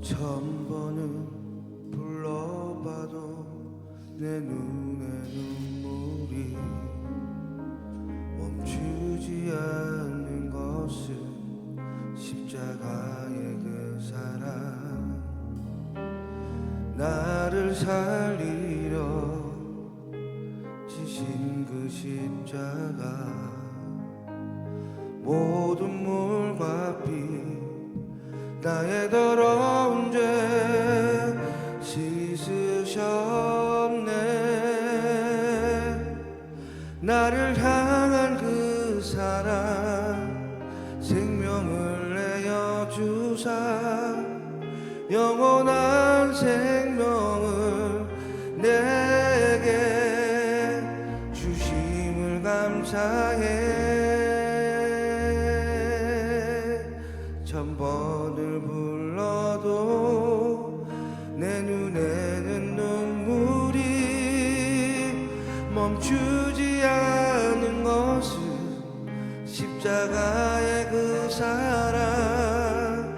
천 번은 불러봐도 내 눈에 눈물이 멈추지 않는 것은 십자가의 그 사랑. 나를 살리려 지신 그 십자가, 모든 물과 피 나의 더러운 죄 씻으셨네. 나를 향한 그 사랑, 생명을 내어 주사 영원한 생명을 내게 주심을 감사해. 천 번을 불러도 내 눈에는 눈물이 멈추지 않는 것은 십자가의 그 사랑.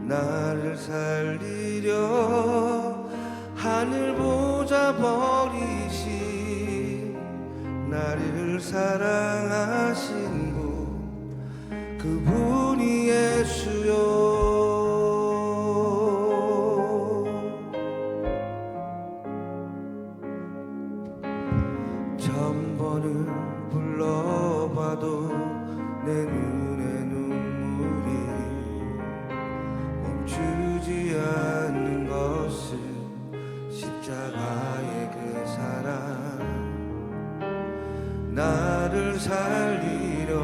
나를 살리려 하늘 보좌 버리신 나를 사랑하신 분, 그분이 예수요. 천 번을 불러봐도 내 눈에 눈물이 멈추지 않는 것은 십자가의 그 사랑. 나를 살리려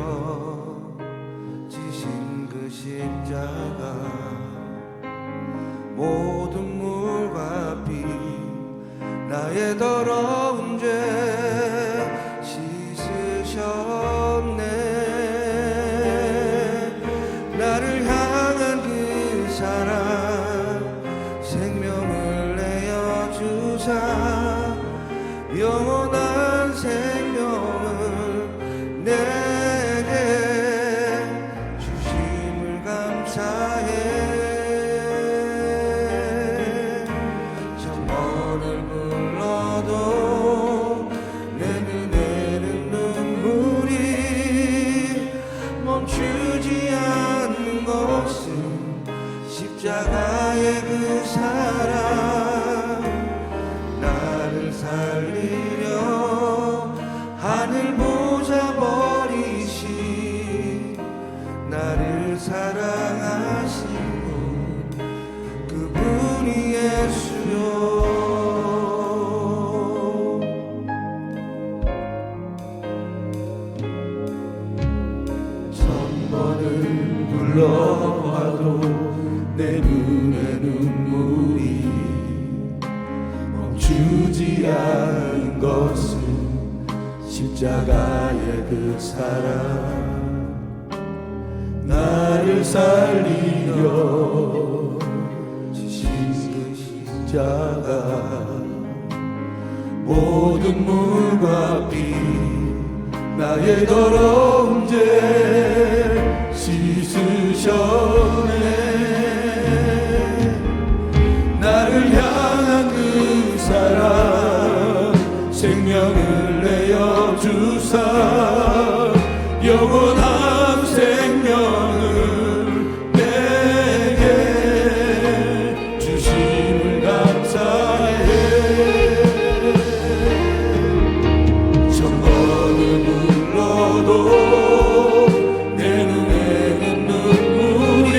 지신 그 십자가, 모든 물과 피 나의 더러운 죄 씻으셨네. 나를 향한 그 사랑, 생명을 내어 주사 영원한 생명을 내게 주심을 감사해. 천 번을 불러도 내 눈에는 눈물이 멈추지 않는 것은 십자가의 그 사랑. 나를 살리려 하늘 보좌 버리신 나를 사랑하신 분, 그분이 예수요. 천 번을 불러봐도 내 눈에 눈물이 멈추지 않은 것은 십자가의 그 사랑. 나를 살리려 지신 그 십자가, 모든 물과 피 나의 더러운 죄 씻으셨네. 나를 향한 그 사랑, 생명을 내어 주사 영원한 생명을 내게 주심을 감사해. 천 번을 불러도 내 눈에는 눈물이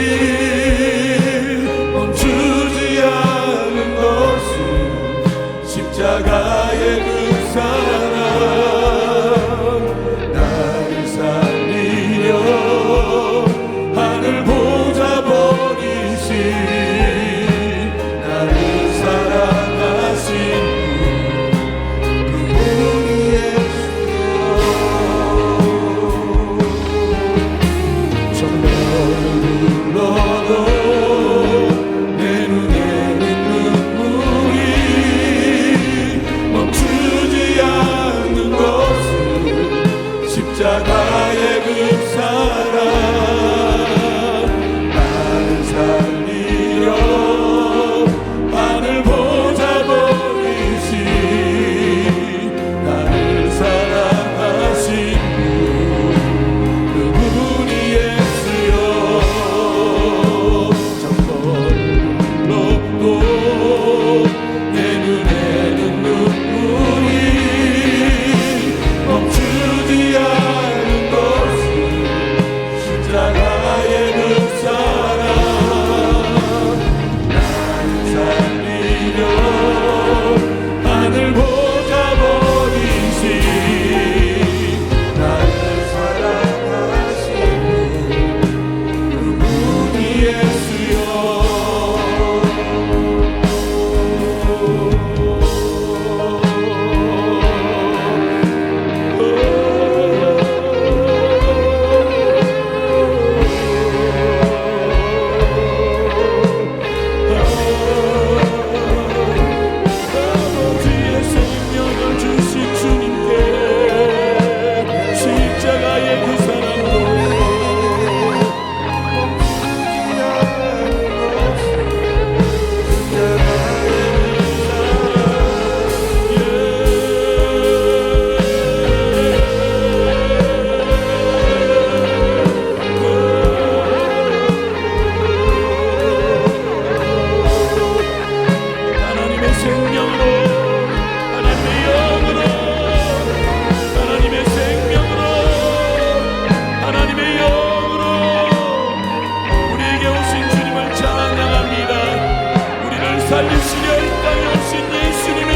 살리시려 이 땅에 오신 예수님의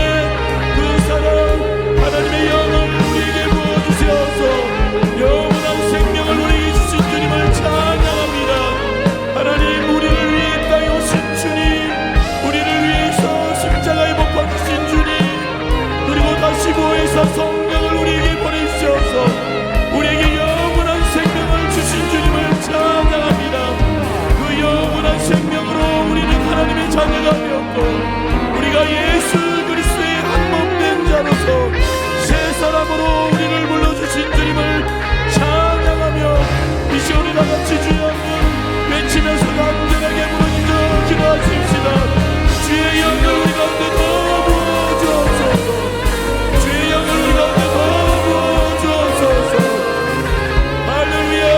그 사랑, 하나님의 영을 우리에게 부어주셔서 영원한 생명을 우리에게 주신 주님을 찬양합니다. 하나님, 우리를 위해 땅에 오신 주님, 우리를 위해서 십자가에 못 박히신 주님, 그리고 다시 부활해서 성령을 우리에게 보내주셔서 우리에게 영원한 생명을 주신 주님을 찬양합니다. 그 영원한 생명으로 우리는 하나님의 자녀가 되었고, 우리가 예수 그리스도의 한몸된 자로서 새 사람으로 우리를 불러주신 주님을 찬양하며 이 시간에 다같이 주의 영을 외치면서 간절하게 부르짖어 기도하십시다. 주의 영을 우리 가운데 더 부어주옵소서. 주의 영을 우리 가운데 더 부어주옵소서. 할렐루야.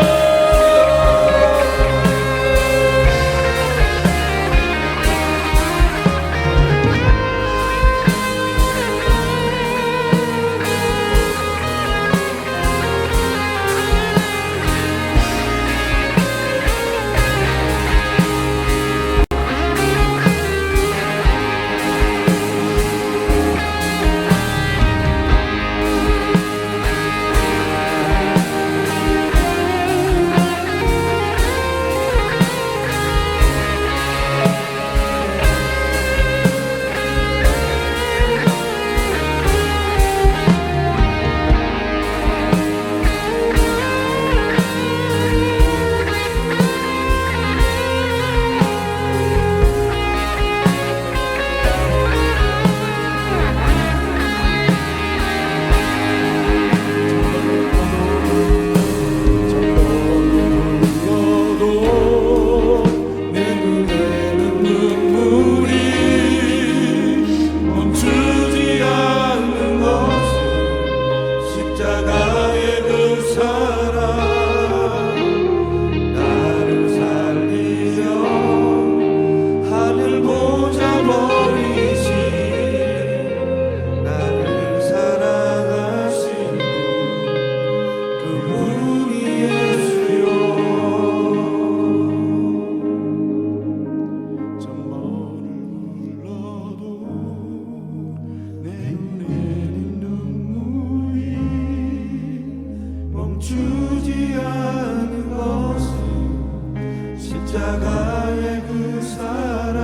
주지 않은 것은 십자가의 그 사랑,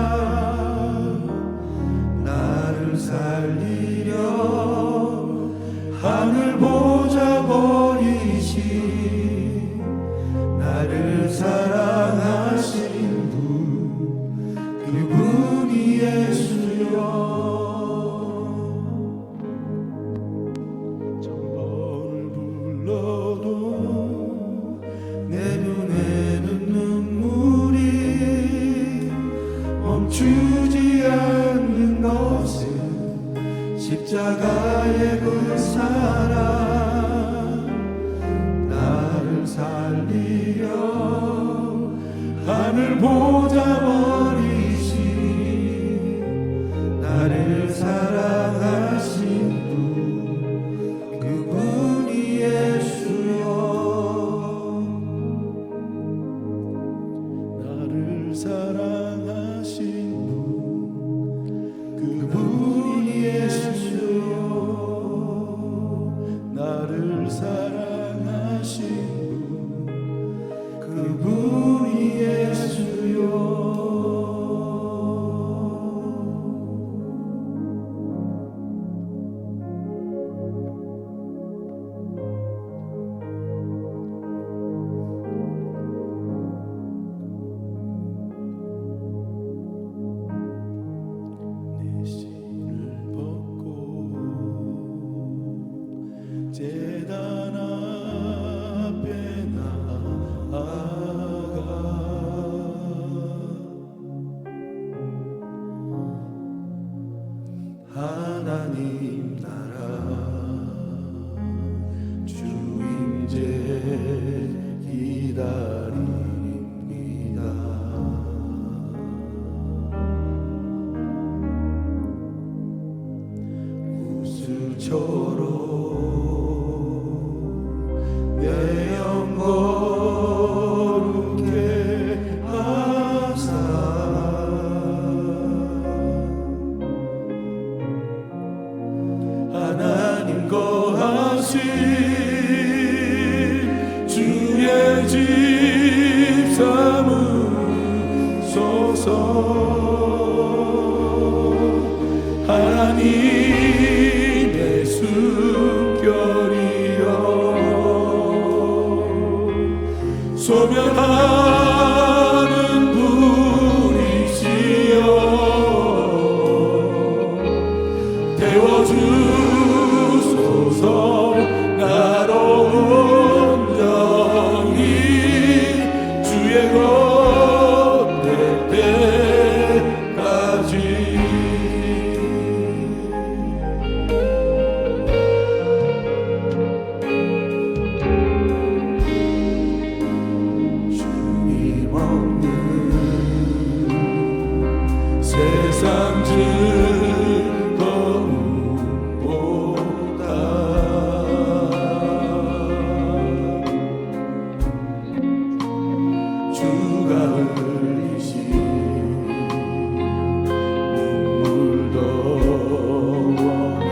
나를 살리려 하늘 보좌 버리신, 나를 사랑하신 분, 그분이 예수여. 주지 않는 것은 십자가의 그 사랑, 나를 살리려 하늘 보좌 버리신, 나를 사랑하신 분, 그분이 예수여. 나를 사랑하신 그분이 예수여. 나를 사랑하신 분, 그분이 예수여. 제단 앞에 나아가 하나님 나라 주 임재 기다립니다. 우슬초로 내 영 거룩해 하사 하나님의 숨결이여 소멸하는 불이시여 태워주소서 나로 온전히 주의 것 될 때까지 주님 없는 세상 즐거움보다 주가 흘리신 눈물도 원합니다.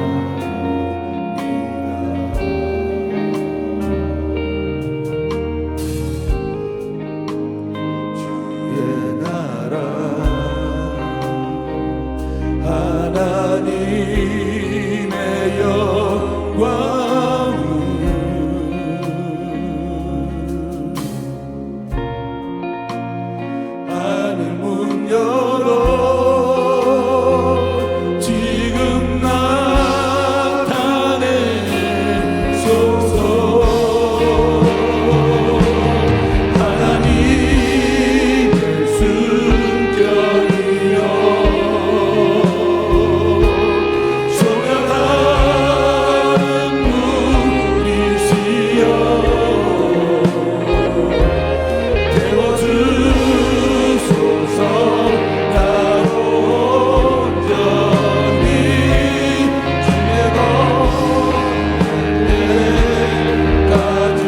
주의 나라 하나님의 영광을 하늘 문 열어 지금 나타내소서 하나님의 숨결이여 소멸하는 불이시여 태워주소서 나로 온전히 주의 것 때까지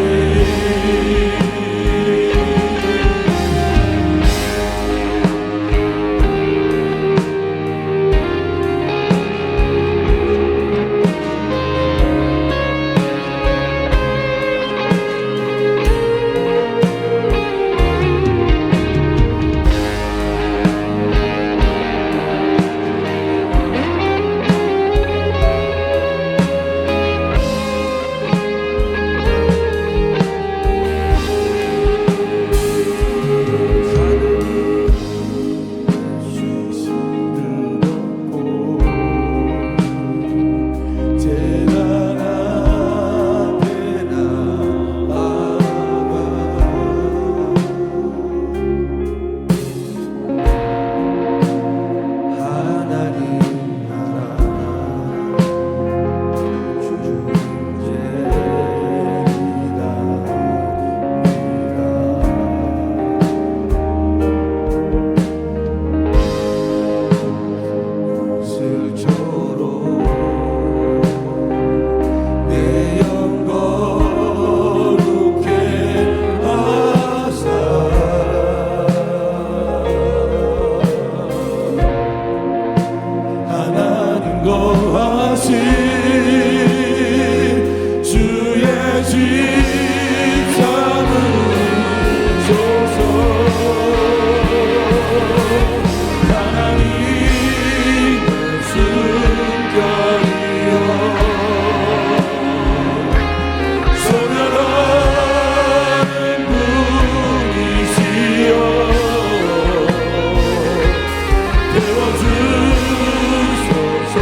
태워주소서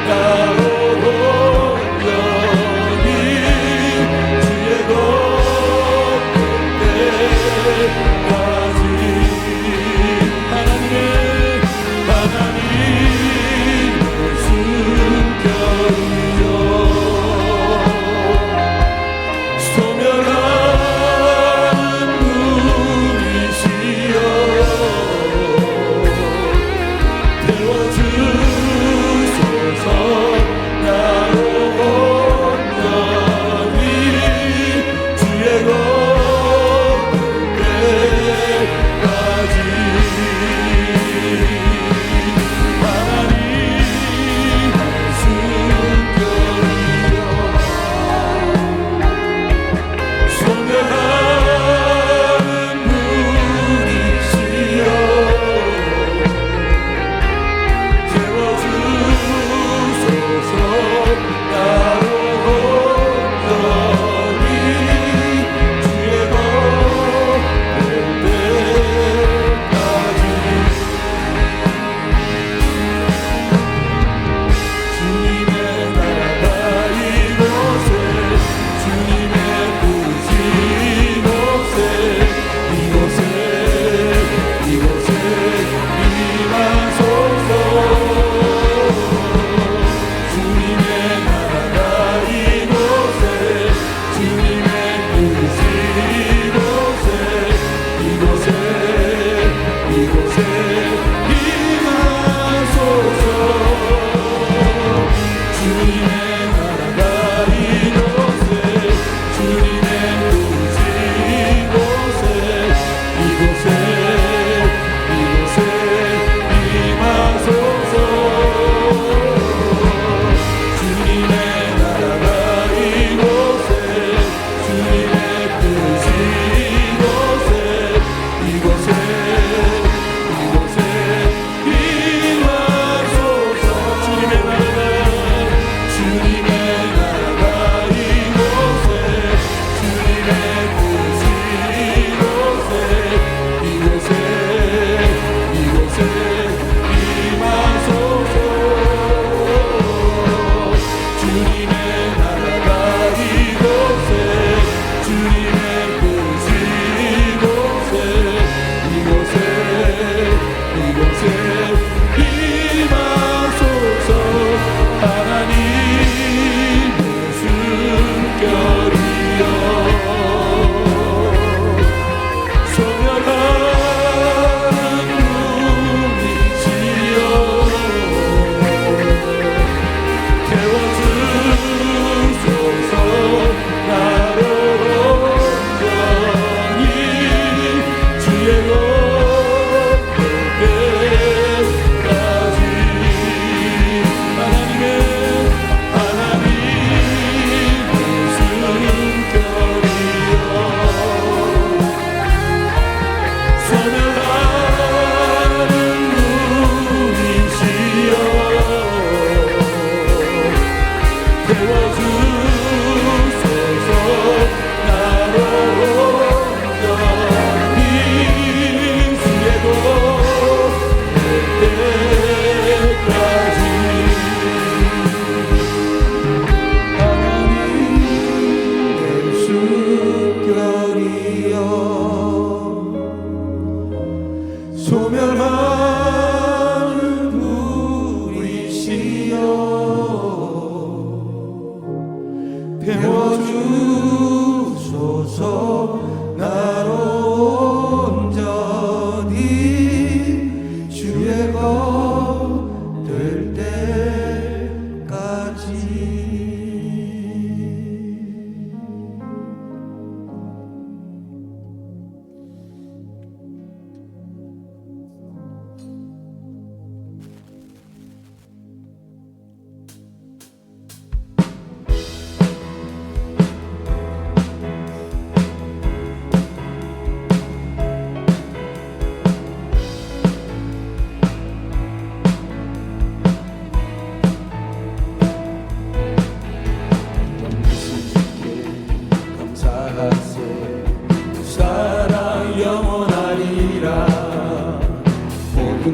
나로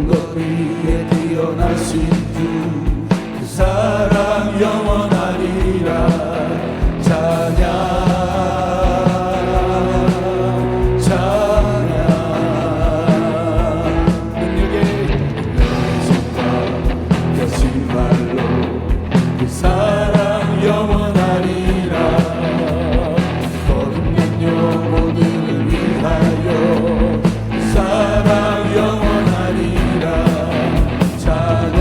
것 위에 뛰어나신 주 그 사랑 영원하리라 찬양 찬양 능력의 손과 펴신 발로 그 사랑 영원하리라 거듭난 영혼들을 위하여 그 사랑 영원하리라 찬양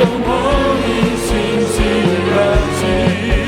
영원히 신실하신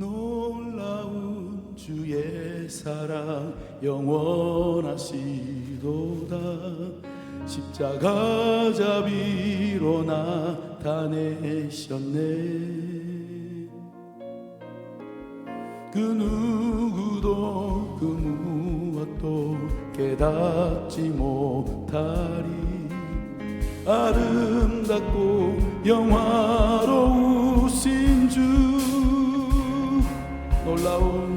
놀라운 주의 사랑 영원하시도다. 십자가 자비로 나타내셨네. 그 누구도 그 무엇도 깨닫지 못하리. 아름답고 영화로우신 주, 놀라운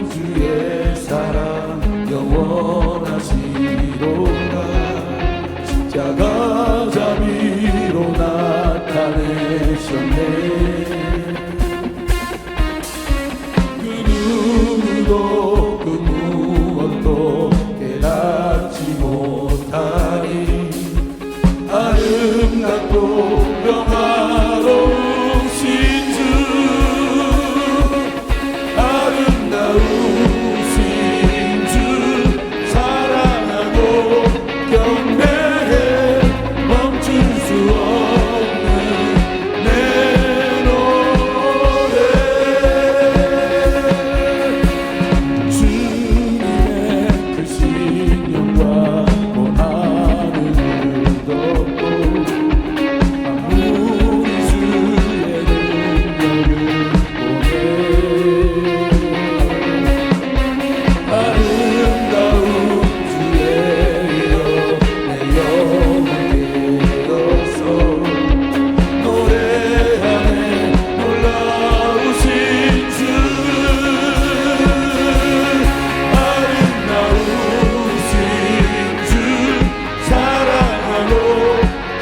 주의 사랑 영원하시도다. 십자가 자비로 나타내셨네. 그 누구도 그 무엇도 깨닫지 못하니 아름답고 영화로우신 주, 아름다우신 주 사랑하고 경배해. 멈출 수 없는 내 노래. 주님의 크신 영광 온 하늘을 덮고 만물이 주의 능력을 보내. 아름다운 주의 이름 내 영혼 깨어서 노래하네. 놀라우신 주, 아름다우신 주 사랑하고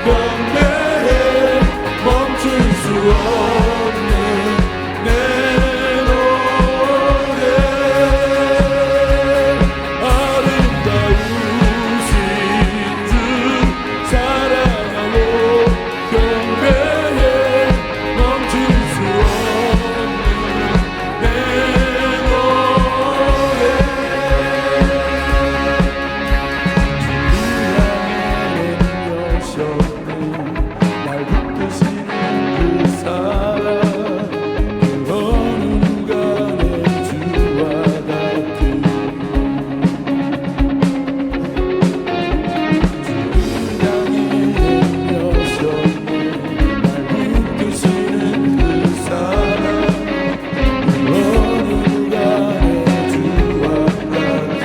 경배해. 멈출 수 없는 내 노래. 아름다우신 주 사랑하고 경배해. 멈출 수 없는 내 노래. 주님의 날 붙드시는 그 사랑, 그 어느 누가 내 주와 같은. 주를 향해 여셨네. 날 붙드시는 그 사랑, 그 어느 누가 내 주와 같은.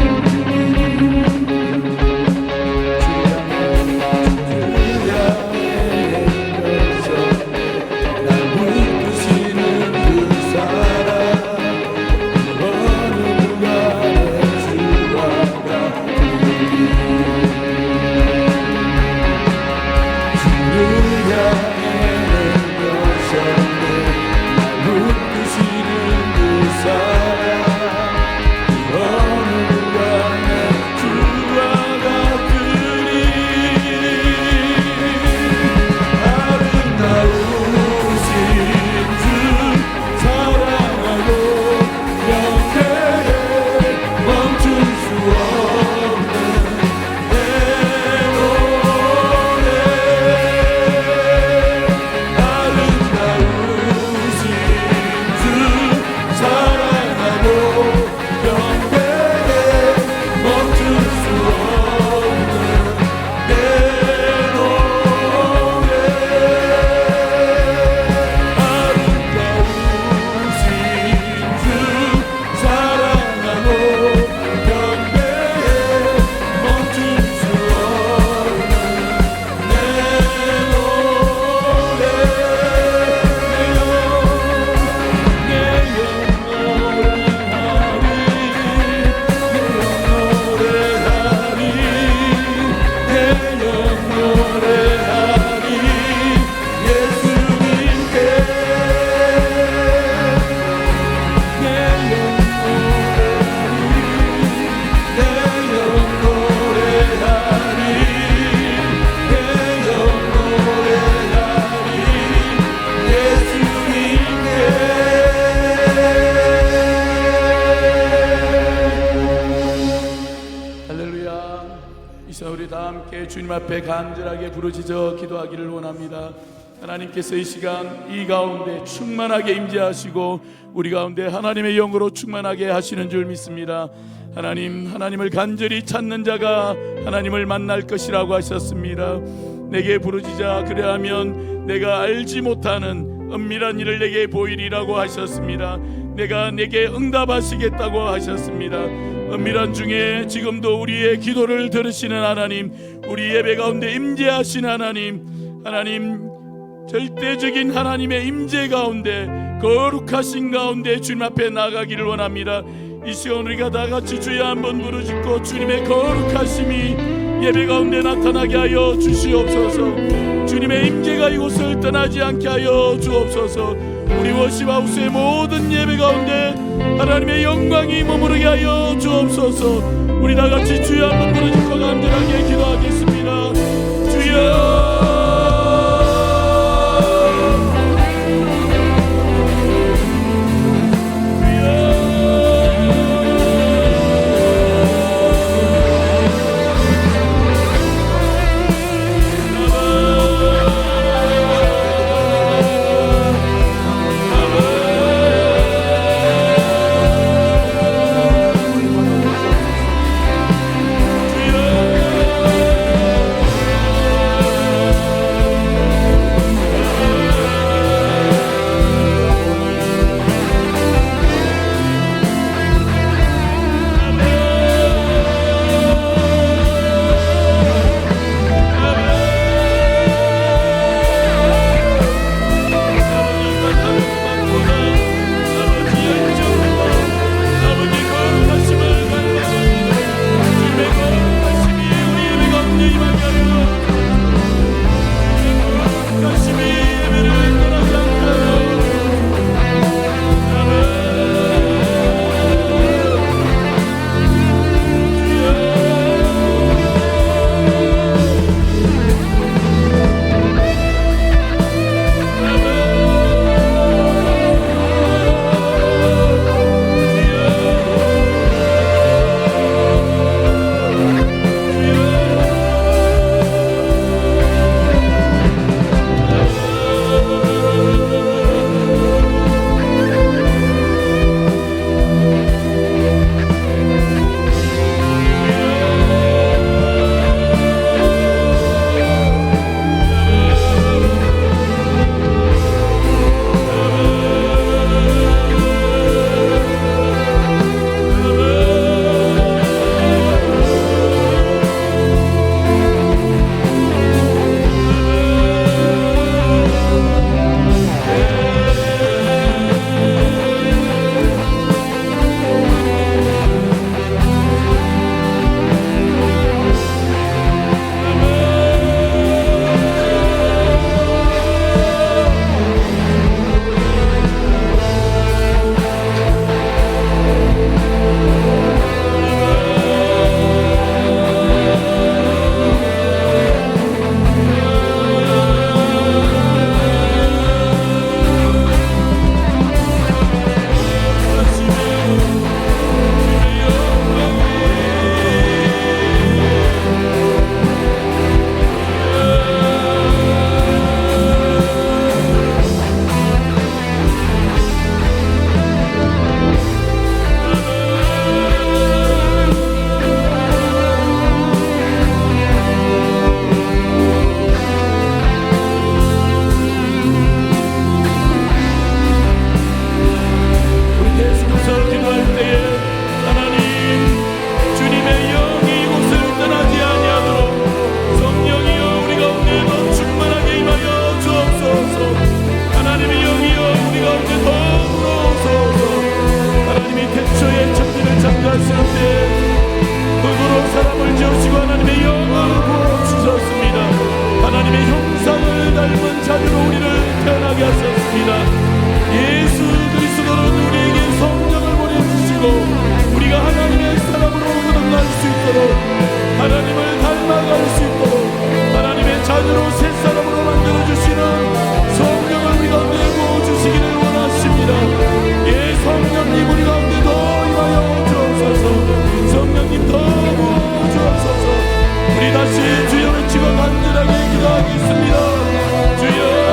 주님 앞에 간절하게 부르짖어 기도하기를 원합니다. 하나님께서 이 시간 이 가운데 충만하게 임재하시고 우리 가운데 하나님의 영으로 충만하게 하시는 줄 믿습니다. 하나님을 간절히 찾는 자가 하나님을 만날 것이라고 하셨습니다. 내게 부르짖자 그래하면 내가 알지 못하는 은밀한 일을 내게 보이리라고 하셨습니다. 내게 응답하시겠다고 하셨습니다. 은밀한 중에 지금도 우리의 기도를 들으시는 하나님, 우리 예배 가운데 임재하신 하나님, 절대적인 하나님의 임재 가운데, 거룩하신 가운데 주님 앞에 나가기를 원합니다. 이 시간 우리가 다같이 주여 한번 부르짖고 주님의 거룩하심이 예배 가운데 나타나게 하여 주시옵소서. 주님의 임재가 이곳을 떠나지 않게 하여 주옵소서. 우리 워시하우스의 모든 예배 가운데 하나님의 영광이 머무르게 하여 주옵소서. 우리 다같이 주여 한번 부르짖고 간절하게 기도하겠습니다. 주여, 우리 다시 주여 외치고 간절하게 기도하겠습니다. 주여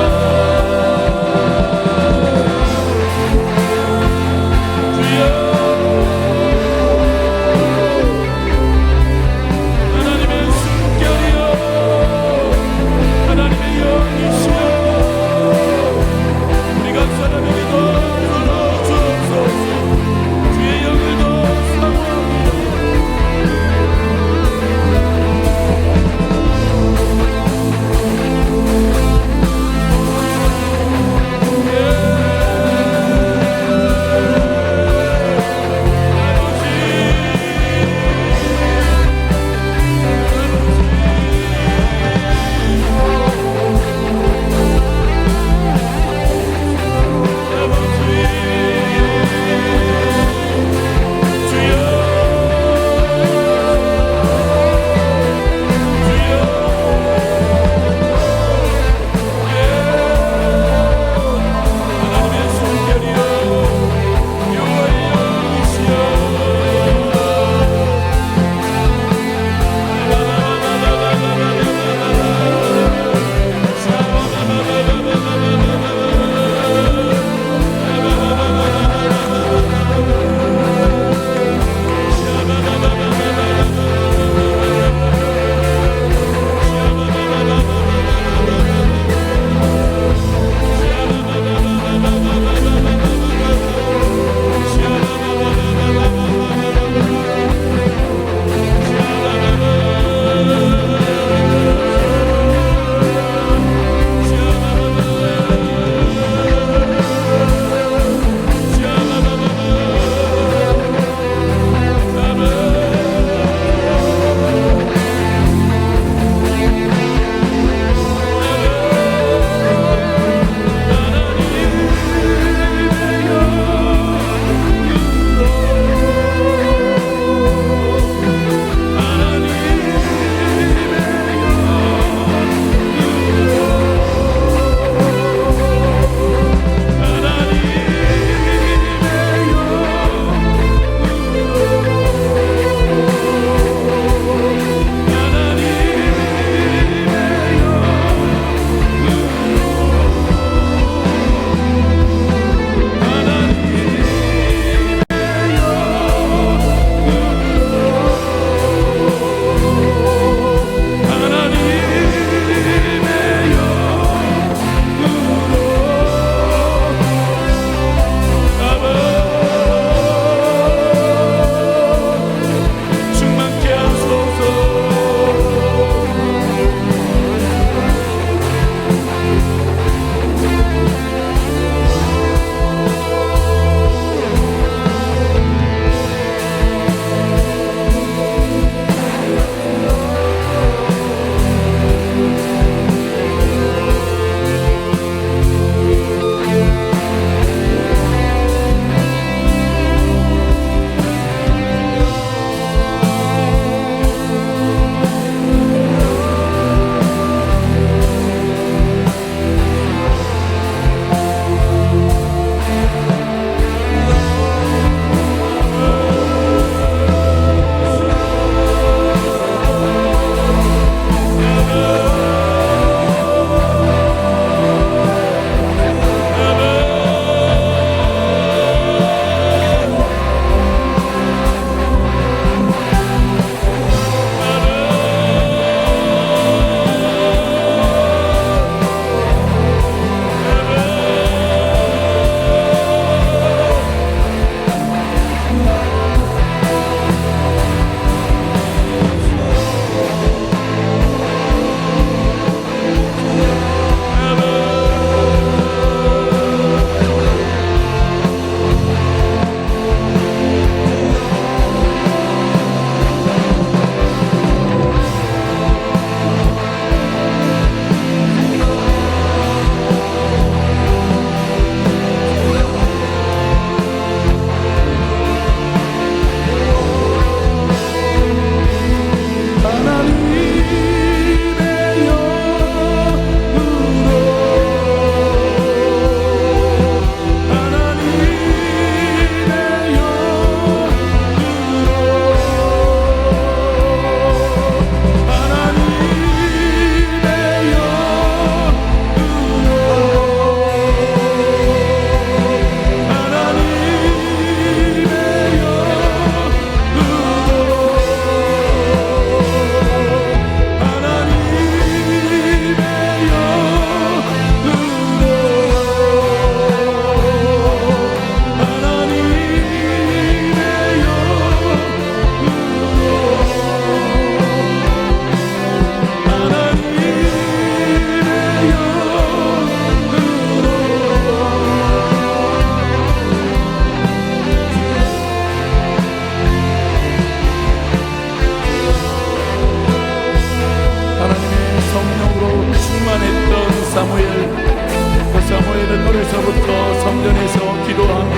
사무엘은 어려서부터 성전에서 기도하며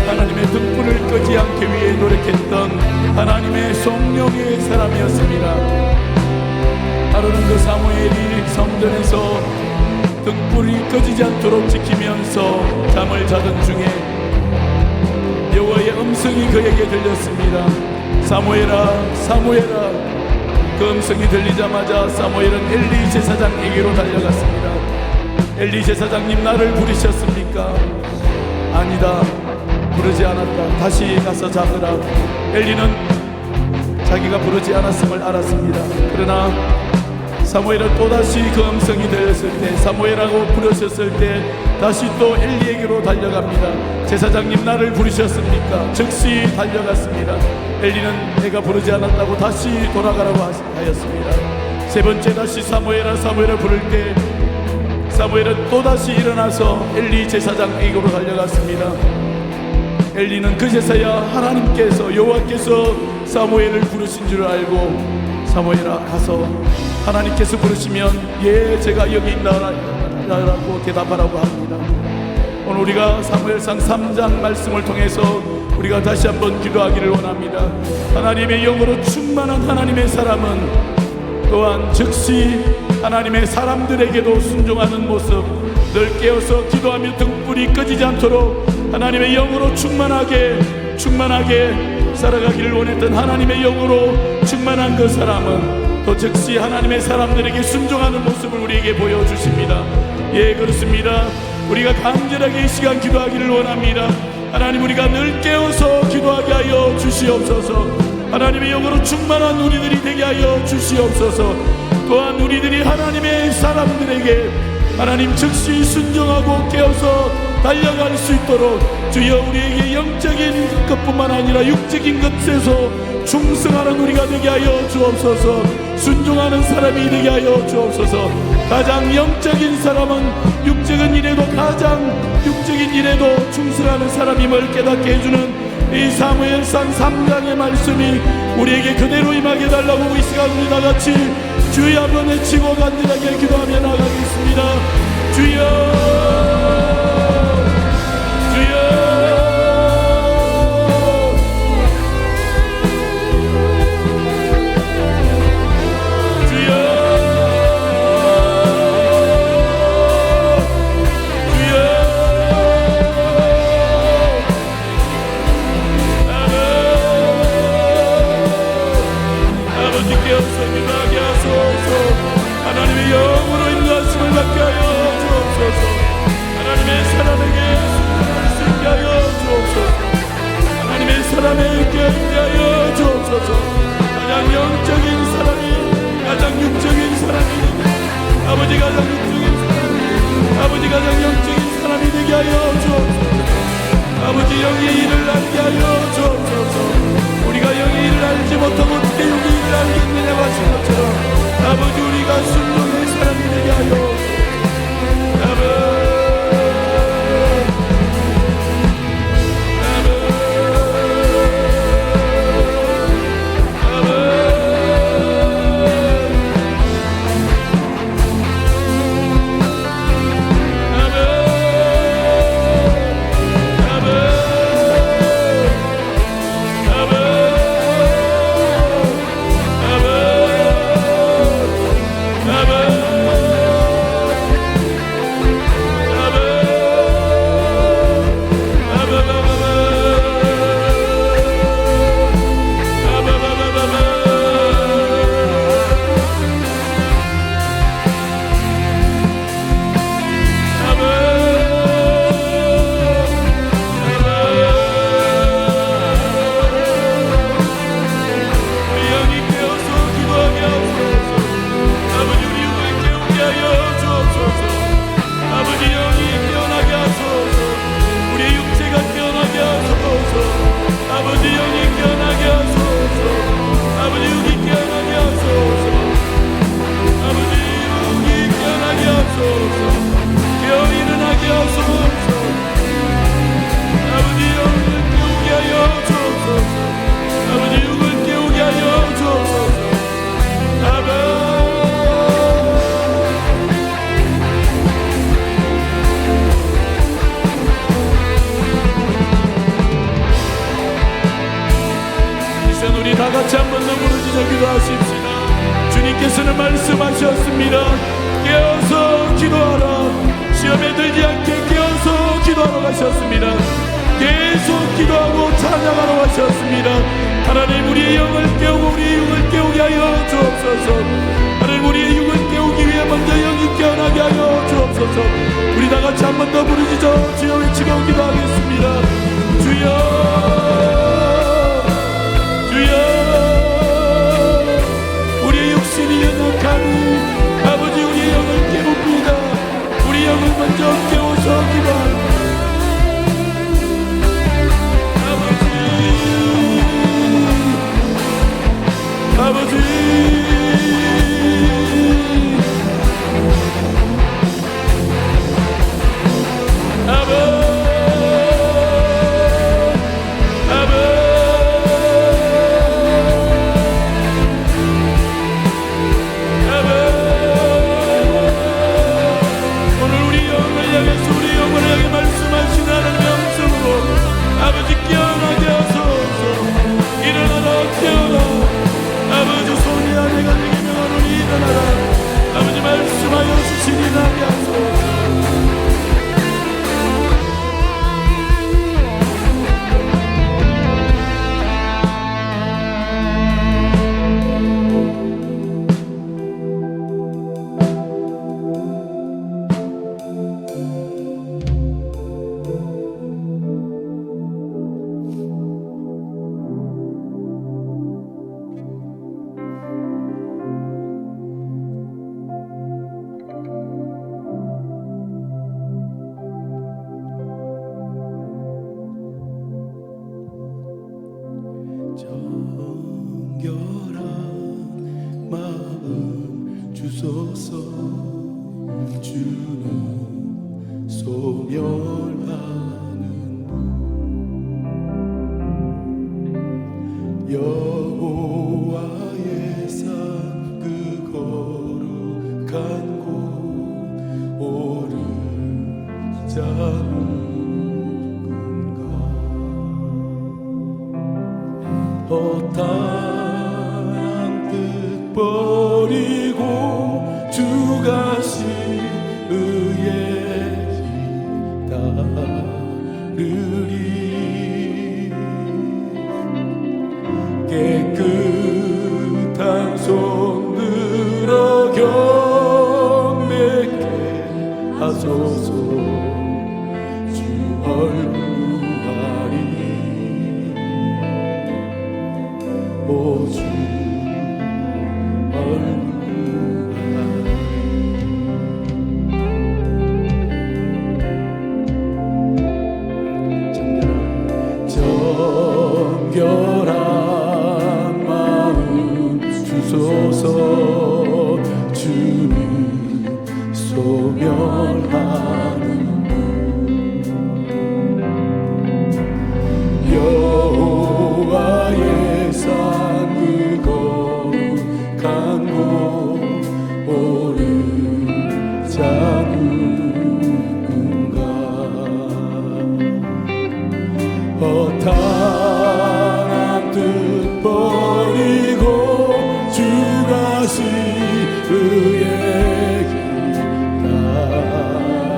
하나님의 등불을 끄지 않기 위해 노력했던 하나님의 성령의 사람이었습니다. 하루는 그 사무엘이 성전에서 등불이 꺼지지 않도록 지키면서 잠을 자던 중에 여호와의 음성이 그에게 들렸습니다. 사무엘아, 사무엘아. 그 음성이 들리자마자 사무엘은 엘리 제사장에게로 달려갔습니다. 엘리 제사장님, 나를 부르셨습니까? 아니다, 부르지 않았다. 다시 가서 잡으라. 엘리는 자기가 부르지 않았음을 알았습니다. 그러나 사무엘은 또다시 그 음성이 들렸을 때, 사무엘하고 부르셨을 때 다시 또 엘리에게로 달려갑니다. 제사장님, 나를 부르셨습니까? 즉시 달려갔습니다. 엘리는 내가 부르지 않았다고 다시 돌아가라고 하였습니다. 세 번째 다시 사무엘아, 사무엘아 부를 때 사무엘은 또다시 일어나서 엘리 제사장에게로 달려갔습니다. 엘리는 그제서야 하나님께서, 여호와께서 사무엘을 부르신 줄 알고, 사무엘아 가서 하나님께서 부르시면 예 제가 여기 있나라고 대답하라고 합니다. 오늘 우리가 사무엘상 3장 말씀을 통해서 우리가 다시 한번 기도하기를 원합니다. 하나님의 영으로 충만한 하나님의 사람은 또한 즉시 하나님의 사람들에게도 순종하는 모습, 늘 깨어서 기도하며 등불이 꺼지지 않도록 하나님의 영으로 충만하게 살아가기를 원했던 하나님의 영으로 충만한 그 사람은 또 즉시 하나님의 사람들에게 순종하는 모습을 우리에게 보여주십니다. 예, 그렇습니다. 우리가 간절하게 이 시간 기도하기를 원합니다. 하나님, 우리가 늘 깨어서 기도하게 하여 주시옵소서. 하나님의 영으로 충만한 우리들이 되게 하여 주시옵소서. 또한 우리들이 하나님의 사람들에게 하나님 즉시 순종하고 깨어서 달려갈 수 있도록 주여 우리에게 영적인 것뿐만 아니라 육적인 것에서 충성하는 우리가 되게 하여 주옵소서. 순종하는 사람이 되게 하여 주옵소서. 가장 영적인 사람은 육적인 일에도 가장 육적인 일에도 충성하는 사람임을 깨닫게 해주는 이 사무엘상 3장의 말씀이 우리에게 그대로 임하게 달라고 이 시간 우리 다같이 주여 한번 외치고 간절하게 기도하며 나가겠습니다. 주여, 하나님의 영으로 인도하심을 받게 하여 주옵소서. 하나님의 사람에게 순종할 수 있게 하여 주옵소서. 하나님의 사람에게 있게 하여 주옵소서. 가장 영적인 사람이 가장 육적인 사람이 되게, 아버지 가장 육적인 사람이, 아버지 가장 영적인 사람이 되게 하여 주옵소서. 아버지 영의 일을 알게 하여 주옵소서. 우리가 영의 일을 알지 못하고 어떻게 영의 일을 알겠느냐고 하신 것처럼 아버지 우리가 순종의 사람이 되게 하여 하셨습니다. 계속 기도하고 찬양하러 하셨습니다. 하나님, 우리의 영을 깨우고 우리의 육을 깨우게 하여 주옵소서. 하나님, 우리의 육을 깨우기 위해 먼저 영이 깨어나게 하여 주옵소서. 우리 다 같이 한 번 더 부르짖어 주여 외치고 기도하겠습니다. 주여, 주여. 우리의 육신이 연약하니 아버지, 우리의 영을 깨웁니다. 우리 영을 먼저 깨워서 기도합니다. 아버지, 오늘 우리 영을 향해서 우리 영을 향해 말씀하시는 하나님의 음성으로 아버지 깨어나게 하소서. 일어나라, 깨어나. 아버지, 손이 아내가 내게 명하노니 일어나라. 아버지, 말씀하여 주시니 나게 하소서. 정결한 마음 주소서. 주는 소멸하는 여호와의 산 그 거룩한 곳 오를 자는 허탄한 뜻 버리고 주 가신 의의 길 따르리. 깨끗한 손 들어 경배케 하소서. 주 얼굴 오주 정결한 마음 주소서. 주는 소멸하는 여호와의 산 그 거룩한 곳 오를 자는가. 허탄한 뜻 버리고 주 가신 의의 길 따르리.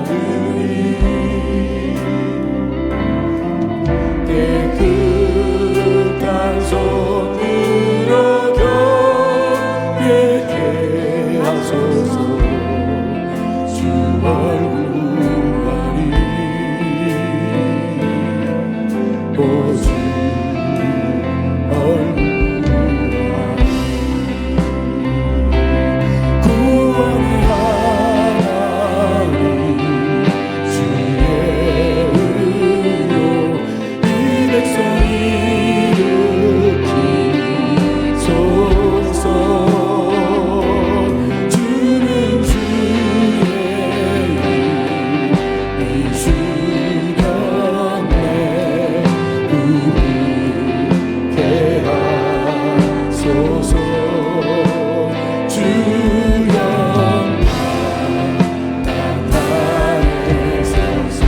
깨끗한 손 들어 경배케 하소서. 주 얼굴 아리 오주 얼굴 아리. 구원의 하나님 주의 의로 이 백성 일으키소서. 주는 주의 이 수년 내 부르게 하소서. 주여 나타내소서.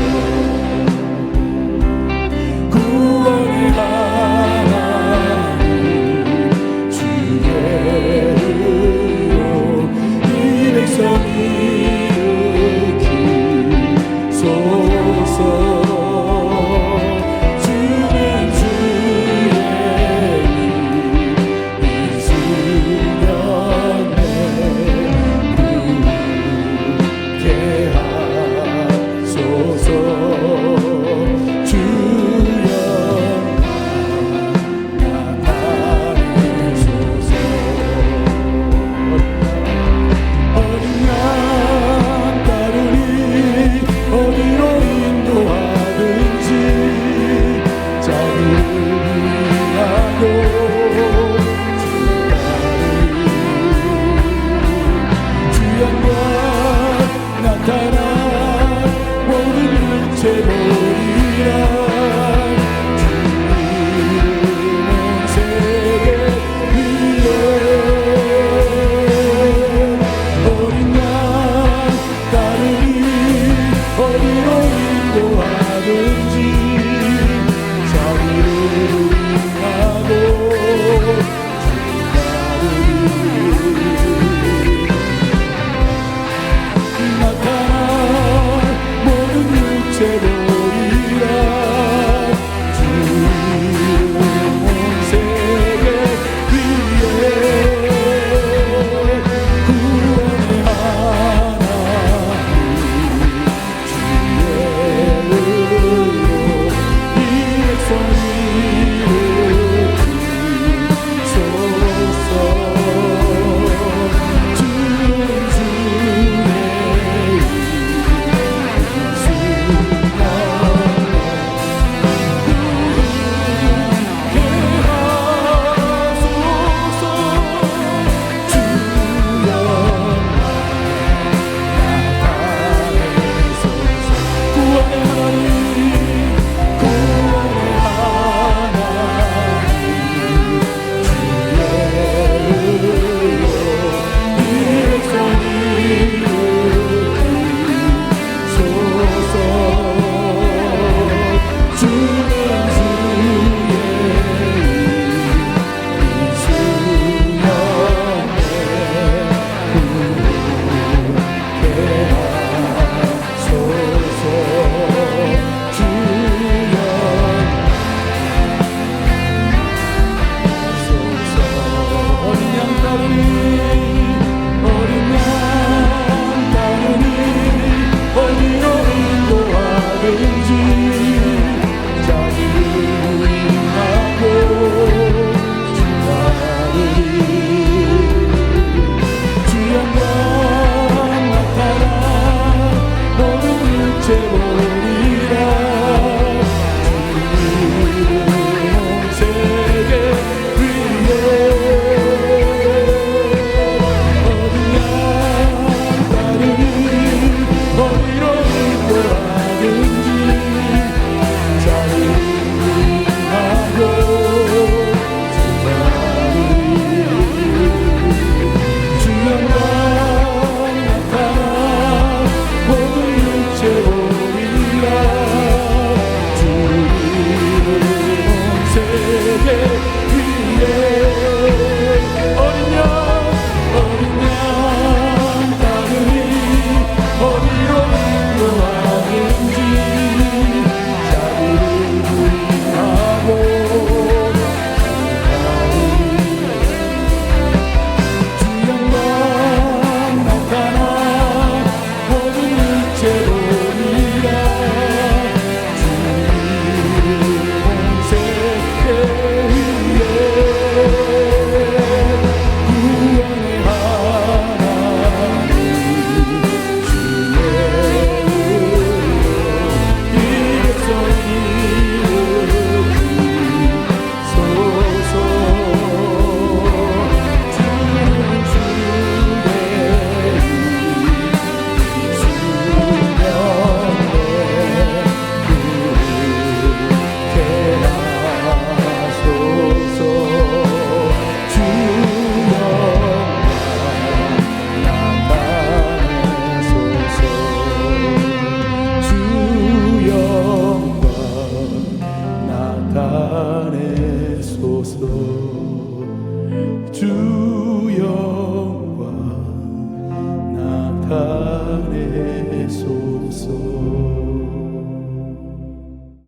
구원의 하나님 주의 의로 이 백성 일으키소서. 주 영광 나타내소서.